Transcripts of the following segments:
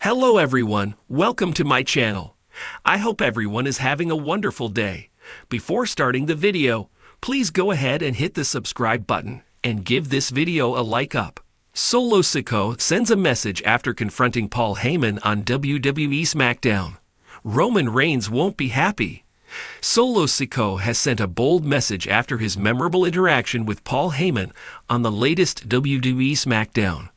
Hello everyone, welcome to my channel. I hope everyone is having a wonderful day. Before starting the video, please go ahead and hit the subscribe button and give this video a like up. Solo Sikoa sends a message after confronting Paul Heyman on WWE SmackDown. Roman Reigns won't be happy. Solo Sikoa has sent a bold message after his memorable interaction with Paul Heyman on the latest WWE SmackDown.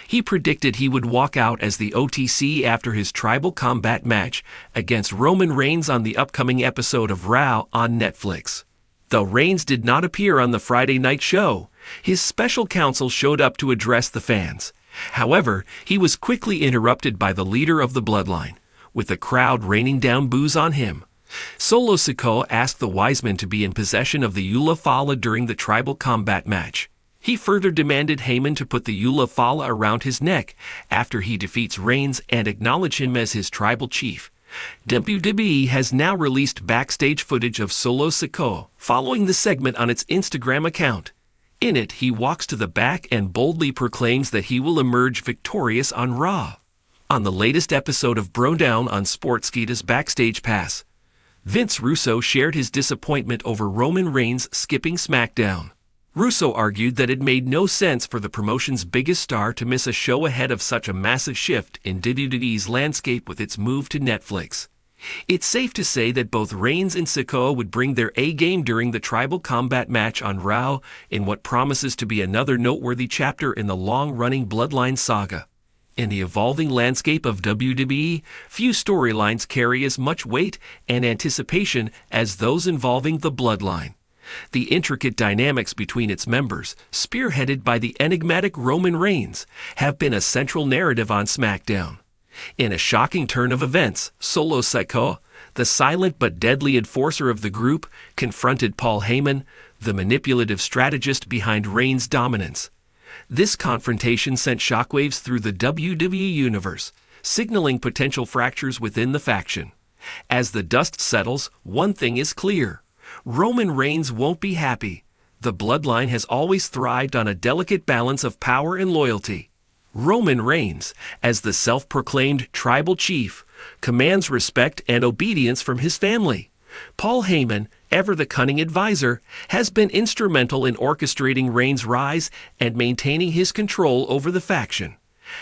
He predicted he would walk out as the OTC after his tribal combat match against Roman Reigns on the upcoming episode of Raw on Netflix. Though Reigns did not appear on the Friday night show, his special counsel showed up to address the fans. However, he was quickly interrupted by the leader of the bloodline, with the crowd raining down boos on him. Solo Sikoa asked the wise men to be in possession of the Eula Fala during the tribal combat match. He further demanded Heyman to put the Eula Fala around his neck after he defeats Reigns and acknowledge him as his tribal chief. WWE has now released backstage footage of Solo Sikoa following the segment on its Instagram account. In it, he walks to the back and boldly proclaims that he will emerge victorious on Raw. On the latest episode of Down on Sportskeeda's Backstage Pass, Vince Russo shared his disappointment over Roman Reigns skipping SmackDown. Russo argued that it made no sense for the promotion's biggest star to miss a show ahead of such a massive shift in WWE's landscape with its move to Netflix. It's safe to say that both Reigns and Sikoa would bring their A-game during the tribal combat match on Raw in what promises to be another noteworthy chapter in the long-running Bloodline saga. In the evolving landscape of WWE, few storylines carry as much weight and anticipation as those involving the Bloodline. The intricate dynamics between its members, spearheaded by the enigmatic Roman Reigns, have been a central narrative on SmackDown. In a shocking turn of events, Solo Sikoa, the silent but deadly enforcer of the group, confronted Paul Heyman, the manipulative strategist behind Reigns' dominance. This confrontation sent shockwaves through the WWE universe, signaling potential fractures within the faction. As the dust settles, one thing is clear. Roman Reigns won't be happy. The bloodline has always thrived on a delicate balance of power and loyalty. Roman Reigns, as the self-proclaimed tribal chief, commands respect and obedience from his family. Paul Heyman, ever the cunning advisor, has been instrumental in orchestrating Reigns' rise and maintaining his control over the faction.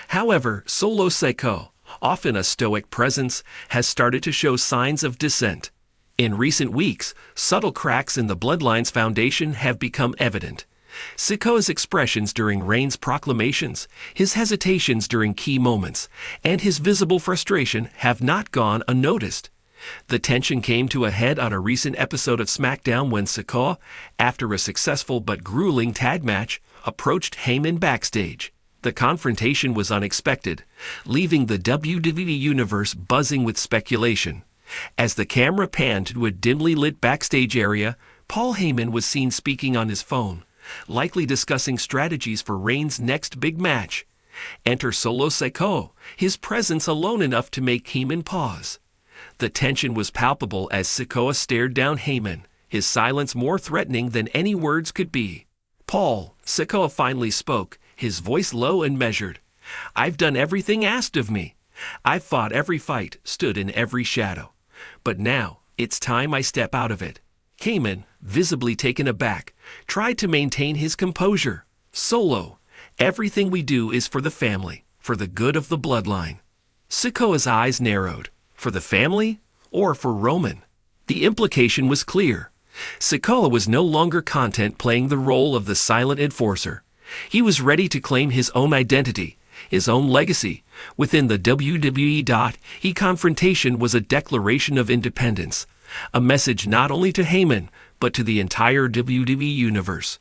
However, Solo Sikoa, often a stoic presence, has started to show signs of dissent. In recent weeks, subtle cracks in the Bloodline's foundation have become evident. Sikoa's expressions during Reigns' proclamations, his hesitations during key moments, and his visible frustration have not gone unnoticed. The tension came to a head on a recent episode of SmackDown when Sikoa, after a successful but grueling tag match, approached Heyman backstage. The confrontation was unexpected, leaving the WWE universe buzzing with speculation. As the camera panned to a dimly lit backstage area, Paul Heyman was seen speaking on his phone, likely discussing strategies for Reigns' next big match. Enter Solo Sikoa, his presence alone enough to make Heyman pause. The tension was palpable as Sikoa stared down Heyman, his silence more threatening than any words could be. "Paul," Sikoa finally spoke, his voice low and measured. "I've done everything asked of me. I've fought every fight, stood in every shadow. But now, it's time I step out of it." Heyman, visibly taken aback, tried to maintain his composure. "Solo, everything we do is for the family, for the good of the bloodline." Sikoa's eyes narrowed. For the family or for Roman? The implication was clear. Sikoa was no longer content playing the role of the silent enforcer. He was ready to claim his own identity, his own legacy. Within the WWE. He confrontation was a declaration of independence, a message not only to Heyman, but to the entire WWE universe.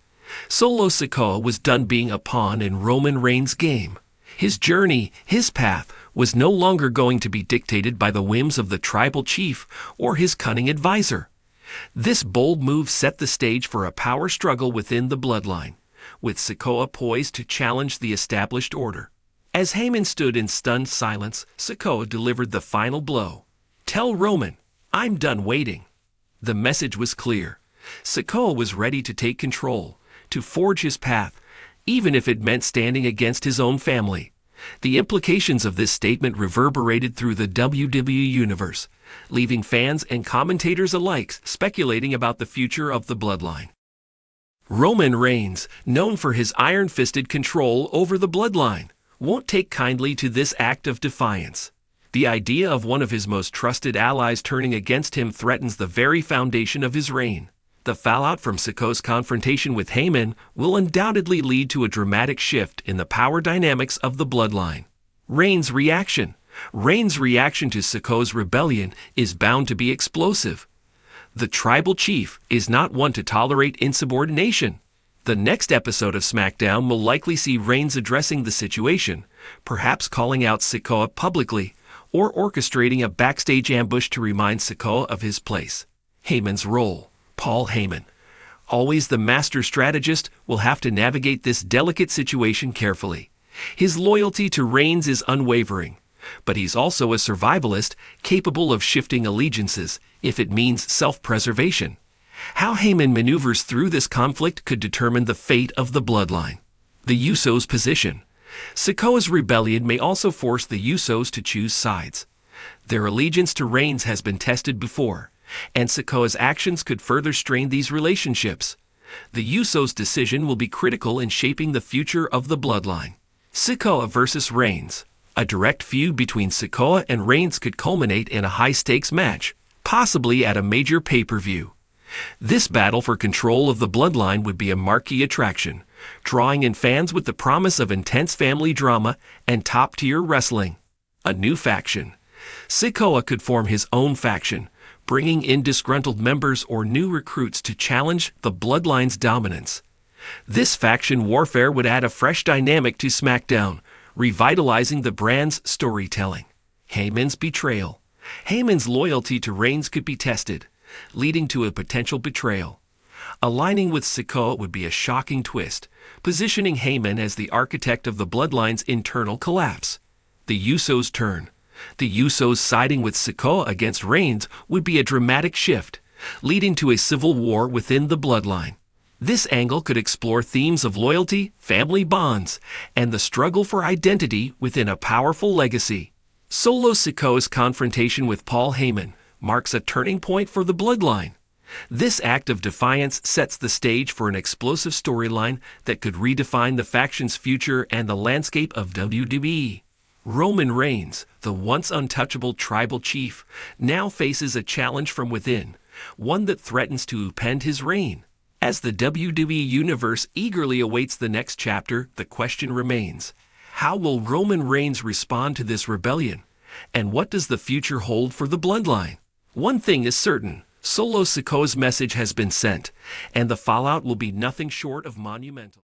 Solo Sikoa was done being a pawn in Roman Reigns' game. His journey, his path, was no longer going to be dictated by the whims of the tribal chief or his cunning advisor. This bold move set the stage for a power struggle within the bloodline, with Sikoa poised to challenge the established order. As Heyman stood in stunned silence, Sikoa delivered the final blow. "Tell Roman, I'm done waiting." The message was clear. Sikoa was ready to take control, to forge his path, even if it meant standing against his own family. The implications of this statement reverberated through the WWE Universe, leaving fans and commentators alike speculating about the future of the Bloodline. Roman Reigns, known for his iron-fisted control over the Bloodline, won't take kindly to this act of defiance. The idea of one of his most trusted allies turning against him threatens the very foundation of his reign. The fallout from Sikoa's confrontation with Heyman will undoubtedly lead to a dramatic shift in the power dynamics of the Bloodline. Reigns' reaction to Sikoa's rebellion is bound to be explosive. The tribal chief is not one to tolerate insubordination. The next episode of SmackDown will likely see Reigns addressing the situation, perhaps calling out Sikoa publicly, or orchestrating a backstage ambush to remind Sikoa of his place. Heyman's role. Paul Heyman, always the master strategist, will have to navigate this delicate situation carefully. His loyalty to Reigns is unwavering, but he's also a survivalist capable of shifting allegiances if it means self-preservation. How Heyman maneuvers through this conflict could determine the fate of the Bloodline. The Usos' position. Sikoa's rebellion may also force the Usos to choose sides. Their allegiance to Reigns has been tested before, and Sikoa's actions could further strain these relationships. The Usos' decision will be critical in shaping the future of the Bloodline. Sikoa versus Reigns. A direct feud between Sikoa and Reigns could culminate in a high-stakes match, possibly at a major pay-per-view. This battle for control of the Bloodline would be a marquee attraction, drawing in fans with the promise of intense family drama and top-tier wrestling. A new faction. Sikoa could form his own faction, bringing in disgruntled members or new recruits to challenge the Bloodline's dominance. This faction warfare would add a fresh dynamic to SmackDown, revitalizing the brand's storytelling. Heyman's betrayal. Heyman's loyalty to Reigns could be tested, leading to a potential betrayal. Aligning with Sikoa would be a shocking twist, positioning Heyman as the architect of the Bloodline's internal collapse. The Usos' turn. The Usos siding with Sikoa against Reigns would be a dramatic shift, leading to a civil war within the Bloodline. This angle could explore themes of loyalty, family bonds, and the struggle for identity within a powerful legacy. Solo Sikoa's confrontation with Paul Heyman marks a turning point for the Bloodline. This act of defiance sets the stage for an explosive storyline that could redefine the faction's future and the landscape of WWE. Roman Reigns, the once untouchable tribal chief, now faces a challenge from within, one that threatens to upend his reign. As the WWE Universe eagerly awaits the next chapter, the question remains, how will Roman Reigns respond to this rebellion? And what does the future hold for the Bloodline? One thing is certain, Solo Sikoa's message has been sent, and the fallout will be nothing short of monumental.